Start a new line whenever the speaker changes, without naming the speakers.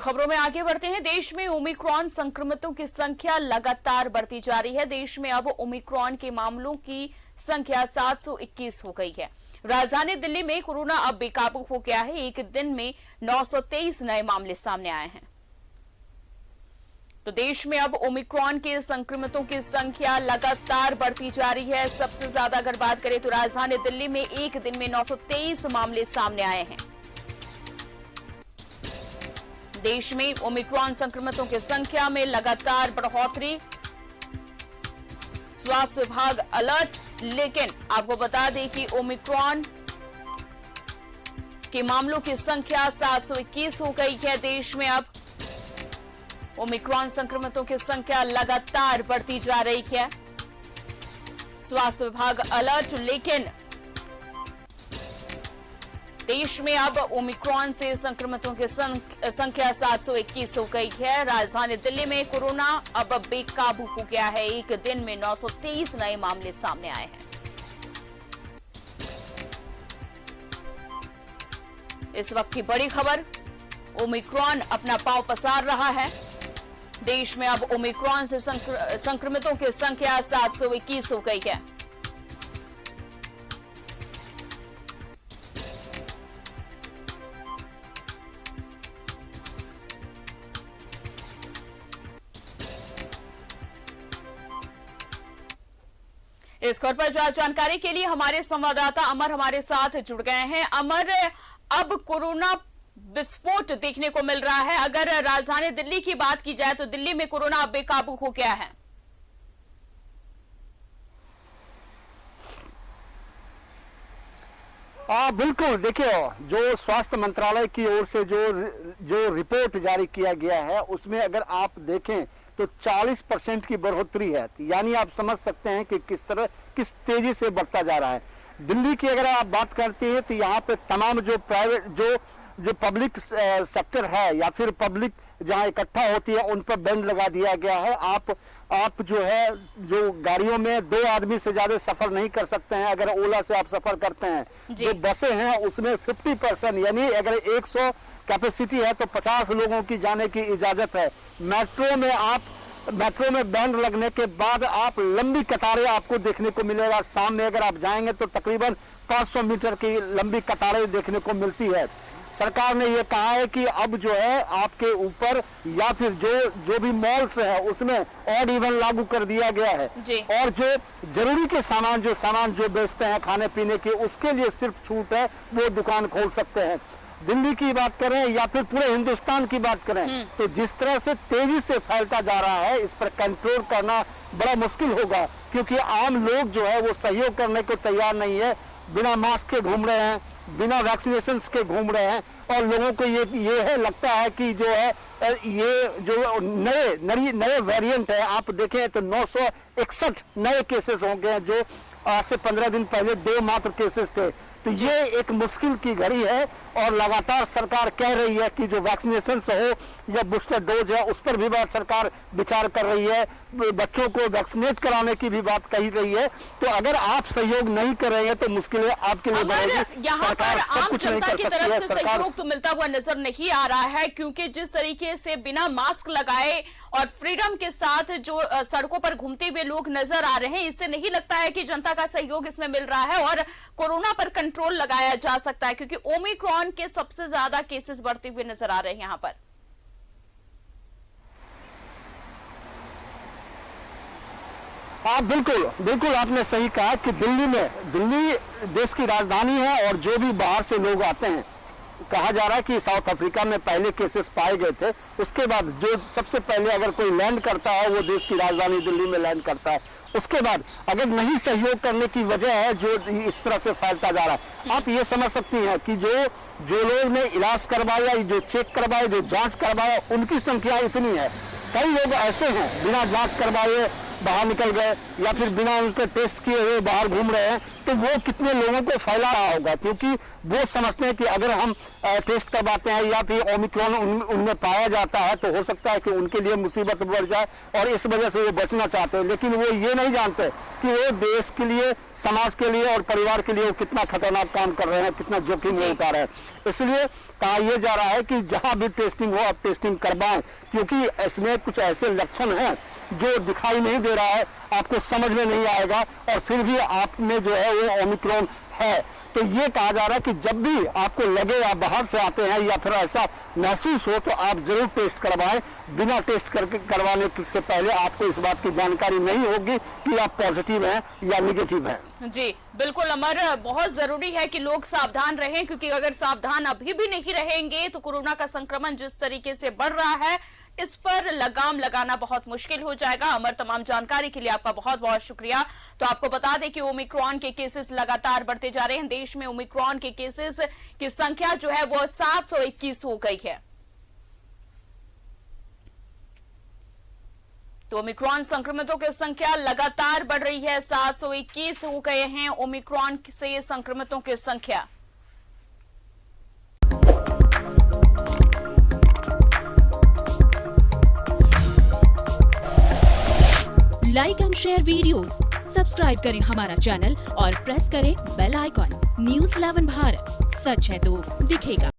खबरों में आगे बढ़ते हैं। देश में ओमिक्रॉन संक्रमितों की संख्या लगातार बढ़ती जा रही है। देश में अब ओमिक्रॉन के मामलों की संख्या 721 हो गई है। राजधानी दिल्ली में कोरोना अब बेकाबू हो गया है। एक दिन में 923 नए मामले सामने आए हैं। तो देश में अब ओमिक्रॉन के संक्रमितों की संख्या लगातार बढ़ती जा रही है। सबसे ज्यादा अगर बात करें तो राजधानी दिल्ली में एक दिन में 923 मामले सामने आए हैं। देश में ओमिक्रॉन संक्रमितों की संख्या में लगातार बढ़ोतरी। स्वास्थ्य विभाग अलर्ट, लेकिन आपको बता दें कि ओमिक्रॉन के मामलों की संख्या 721 हो गई है। देश में अब ओमिक्रॉन संक्रमितों की संख्या लगातार बढ़ती जा रही है। स्वास्थ्य विभाग अलर्ट, लेकिन देश में अब ओमिक्रॉन से संक्रमितों की संख्या 721 हो गई है। राजधानी दिल्ली में कोरोना अब बेकाबू हो गया है। एक दिन में 923 नए मामले सामने आए हैं। इस वक्त की बड़ी खबर, ओमिक्रॉन अपना पांव पसार रहा है। देश में अब ओमिक्रॉन से संक्रमितों की संख्या 721 हो गई है। इस खबर पर ज्यादा जानकारी के लिए हमारे संवाददाता अमर हमारे साथ जुड़ गए हैं। अमर, अब कोरोना विस्फोट देखने को मिल रहा है। अगर राजधानी दिल्ली की बात की जाए तो दिल्ली में कोरोना अब बेकाबू हो गया है।
बिल्कुल, देखिए, जो स्वास्थ्य मंत्रालय की ओर से जो रिपोर्ट जारी किया गया है उसमें अगर आप देखें तो 40% की बढ़ोतरी है। यानी आप समझ सकते हैं कि किस तेजी से बढ़ता जा रहा है। दिल्ली की अगर आप बात करते हैं तो यहाँ पे तमाम जो प्राइवेट जो पब्लिक सेक्टर है या फिर पब्लिक जहाँ इकट्ठा होती है उन पर बैंड लगा दिया गया है। आप जो है जो गाड़ियों में 2 आदमी से ज्यादा सफर नहीं कर सकते हैं। अगर ओला से आप सफर करते हैं, जो बसें हैं उसमें 50% यानी अगर 100 कैपेसिटी है तो 50 लोगों की जाने की इजाजत है। मेट्रो में बैंड लगने के बाद आप लंबी कतारें आपको देखने को मिलेगा। सामने अगर आप जाएंगे तो तकरीबन 500 मीटर की लंबी कतारें देखने को मिलती है। सरकार ने यह कहा है कि अब जो है आपके ऊपर या फिर जो भी मॉल्स है उसमें ऑड इवन लागू कर दिया गया है। और जो जरूरी के सामान जो बेचते हैं खाने पीने के, उसके लिए सिर्फ छूट है, वो दुकान खोल सकते हैं। दिल्ली की बात करें या फिर पूरे हिंदुस्तान की बात करें तो जिस तरह से तेजी से फैलता जा रहा है, इस पर कंट्रोल करना बड़ा मुश्किल होगा, क्योंकि आम लोग जो है वो सहयोग करने को तैयार नहीं है। बिना मास्क के घूम रहे हैं, बिना वैक्सीनेशन के घूम रहे हैं, और लोगों को ये है लगता है कि जो है ये जो नए वेरिएंट है, आप देखें तो 961 नए केसेस हो गए हैं, जो आज से 15 दिन पहले 2 मात्र केसेस थे। तो ये एक मुश्किल की घड़ी है और लगातार सरकार कह रही है कि जो वैक्सीनेशन हो या बूस्टर डोज है उस पर भी बात सरकार विचार कर रही है। बच्चों को वैक्सीनेट कराने की भी बात कही रही है। तो अगर आप सहयोग नहीं करेंगे तो मुश्किलें आपके लिए बढ़ेगी।
यहाँ पर आम जनता की तरफ से सहयोग तो मिलता हुआ नजर नहीं आ रहा है, क्योंकि जिस तरीके से बिना मास्क लगाए और फ्रीडम के साथ जो सड़कों पर घूमते हुए लोग नजर आ रहे हैं, इससे नहीं लगता है कि जनता का सहयोग इसमें मिल रहा है और कोरोना पर कंट्रोल लगाया जा सकता है, क्योंकि ओमिक्रॉन के सबसे ज्यादा केसेस बढ़ते हुए नजर आ रहे हैं यहां पर।
हाँ, बिल्कुल आपने सही कहा कि दिल्ली देश की राजधानी है और जो भी बाहर से लोग आते हैं, कहा जा रहा है कि साउथ अफ्रीका में पहले केसेस पाए गए थे, उसके बाद जो सबसे पहले अगर कोई लैंड करता है वो देश की राजधानी दिल्ली में लैंड करता है। उसके बाद अगर नहीं सहयोग करने की वजह है जो इस तरह से फैलता जा रहा है। आप ये समझ सकती हैं कि जो लोग ने इलाज करवाया, जो चेक करवाए, जो जांच करवाया, उनकी संख्या इतनी है। कई लोग ऐसे हैं बिना जांच करवाए बाहर निकल गए या फिर बिना उनके टेस्ट किए हुए बाहर घूम रहे हैं। तो वो कितने लोगों को फैला रहा होगा, क्योंकि वो समझते हैं कि अगर हम टेस्ट करवाते हैं या फिर ओमिक्रॉन उनमें पाया जाता है तो हो सकता है कि उनके लिए मुसीबत बढ़ जाए और इस वजह से वो बचना चाहते हैं। लेकिन वो ये नहीं जानते कि वो देश के लिए, समाज के लिए और परिवार के लिए वो कितना खतरनाक काम कर रहे हैं, कितना जोखिम वो उठा रहे हैं। इसलिए कहा यह जा रहा है कि जहां भी टेस्टिंग हो आप टेस्टिंग करवाएं, क्योंकि इसमें कुछ ऐसे लक्षण हैं जो दिखाई नहीं दे रहा है, आपको समझ में नहीं आएगा और फिर भी आप में जो है वो ओमिक्रॉन है। तो ये कहा जा रहा है कि जब भी आपको लगे आप बाहर से आते हैं या फिर ऐसा महसूस हो तो आप जरूर टेस्ट करवाएं। बिना टेस्ट करवाने से पहले आपको इस बात की जानकारी नहीं होगी कि आप पॉजिटिव हैं या निगेटिव हैं।
जी बिल्कुल अमर, बहुत जरूरी है कि लोग सावधान रहें, क्योंकि अगर सावधान अभी भी नहीं रहेंगे तो कोरोना का संक्रमण जिस तरीके से बढ़ रहा है इस पर लगाम लगाना बहुत मुश्किल हो जाएगा। अमर, तमाम जानकारी के लिए आपका बहुत बहुत शुक्रिया। तो आपको बता दें कि ओमिक्रॉन के केसेस लगातार बढ़ते जा रहे हैं। देश में ओमिक्रॉन के केसेस की संख्या जो है वो 721 हो गई है। तो ओमिक्रॉन संक्रमितों की संख्या लगातार बढ़ रही है, 721 हो गए हैं ओमिक्रॉन से संक्रमितों की संख्या।
Like and share videos, subscribe करें हमारा चैनल और प्रेस करें बेल आइकॉन। न्यूज़ 11 भारत, सच है तो दिखेगा।